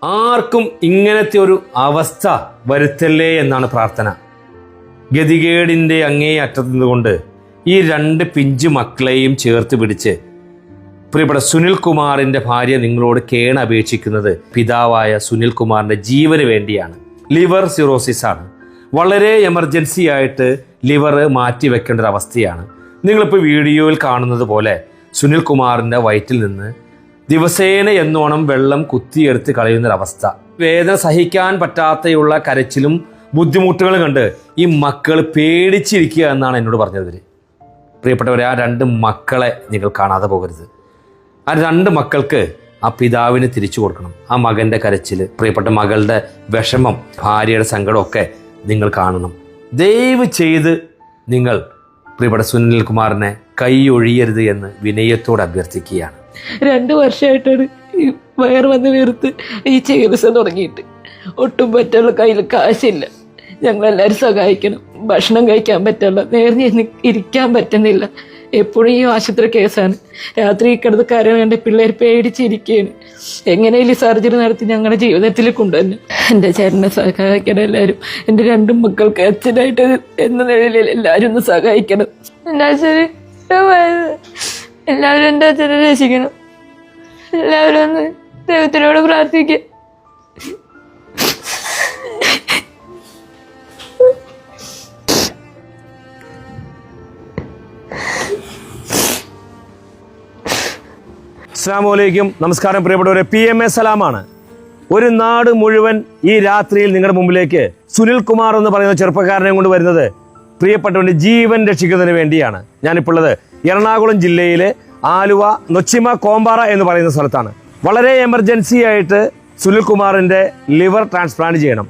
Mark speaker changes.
Speaker 1: ആർക്കും ഇങ്ങനത്തെ ഒരു അവസ്ഥ വരുത്തല്ലേ എന്നാണ് പ്രാർത്ഥന. ഗതികേടിൻ്റെ അങ്ങേ അറ്റത്ത് നിന്നുകൊണ്ട് ഈ രണ്ട് പിഞ്ചു മക്കളെയും ചേർത്ത് പിടിച്ച് പ്രിയപ്പെട്ട സുനിൽ കുമാറിൻ്റെ ഭാര്യ നിങ്ങളോട് കേണപേക്ഷിക്കുന്നത് പിതാവായ സുനിൽ കുമാറിൻ്റെ ജീവന് വേണ്ടിയാണ്. ലിവർ സിറോസിസ് ആണ്. വളരെ എമർജൻസി ആയിട്ട് ലിവർ മാറ്റി വെക്കേണ്ട ഒരു അവസ്ഥയാണ്. നിങ്ങളിപ്പോൾ വീഡിയോയിൽ കാണുന്നത് പോലെ സുനിൽ കുമാറിൻ്റെ വയറ്റിൽ നിന്ന് ദിവസേന എന്നോണം വെള്ളം കുത്തിയെടുത്ത് കളയുന്നൊരവസ്ഥ. വേദന സഹിക്കാൻ പറ്റാത്തയുള്ള കരച്ചിലും ബുദ്ധിമുട്ടുകളും കണ്ട് ഈ മക്കൾ പേടിച്ചിരിക്കുക എന്നാണ് എന്നോട് പറഞ്ഞത്. പ്രിയപ്പെട്ടവരെ, ആ രണ്ട് മക്കളെ നിങ്ങൾ കാണാതെ പോകരുത്. ആ രണ്ട് മക്കൾക്ക് ആ പിതാവിന് തിരിച്ചു കൊടുക്കണം. ആ മകൻ്റെ കരച്ചിൽ, പ്രിയപ്പെട്ട മകളുടെ വിഷമം, ഭാര്യയുടെ സങ്കടമൊക്കെ നിങ്ങൾ കാണണം. ദയവ് ചെയ്ത് നിങ്ങൾ പ്രിയപ്പെട്ട സുനിൽ കുമാറിനെ കൈ ഒഴിയരുത് എന്ന് വിനയത്തോട് അഭ്യർത്ഥിക്കുകയാണ്.
Speaker 2: 2 വർഷമായിട്ടാണ് ഈ വയർ വന്ന് വീർത്ത് ഈ ചികിത്സ തുടങ്ങിയിട്ട്. ഒട്ടും പറ്റുള്ള കയ്യിൽ കാശില്ല. ഞങ്ങളെല്ലാവരും സഹായിക്കണം. ഭക്ഷണം കഴിക്കാൻ പറ്റില്ല, നേർന്ന് ഇരിക്കാൻ പറ്റുന്നില്ല. എപ്പോഴും ഈ ആശുപത്രി കേസാണ്. രാത്രി കിടന്ന് കരയാൻ വേണ്ട പിള്ളേർ പേടിച്ചിരിക്കുകയാണ്. എങ്ങനെയും സർജറി നടത്തി ഞങ്ങളുടെ ജീവിതത്തിൽ കൊണ്ടുവന്നു. എൻ്റെ ചേട്ടനെ സഹായിക്കണം എല്ലാവരും. എൻ്റെ 2 മക്കൾക്ക് അച്ഛനായിട്ട് എന്ന നിലയിൽ എല്ലാവരും ഒന്ന് സഹായിക്കണം.
Speaker 3: എൻ്റെ അച്ഛന് എല്ലാവരും എൻ്റെ അച്ഛനെ രക്ഷിക്കണം. എല്ലാവരും ഒന്ന് ദൈവത്തിനോട് പ്രാർത്ഥിക്കുക.
Speaker 1: അസ്സലാമു നമസ്കാരം പ്രിയപ്പെട്ടവരെ, PMA സലാമാണ്. ഒരു നാട് മുഴുവൻ ഈ രാത്രിയിൽ നിങ്ങളുടെ മുമ്പിലേക്ക് സുനിൽ കുമാർ എന്ന് പറയുന്ന ചെറുപ്പക്കാരനെ കൊണ്ട് വരുന്നത് പ്രിയപ്പെട്ടവൻ്റെ ജീവൻ രക്ഷിക്കുന്നതിന് വേണ്ടിയാണ്. ഞാനിപ്പോൾ ഉള്ളത് എറണാകുളം ജില്ലയിലെ ആലുവ നൊച്ചിമ കോമ്പാറ എന്ന് പറയുന്ന സ്ഥലത്താണ്. വളരെ എമർജൻസി ആയിട്ട് സുനിൽ കുമാറിൻ്റെ ലിവർ ട്രാൻസ്പ്ലാന്റ് ചെയ്യണം.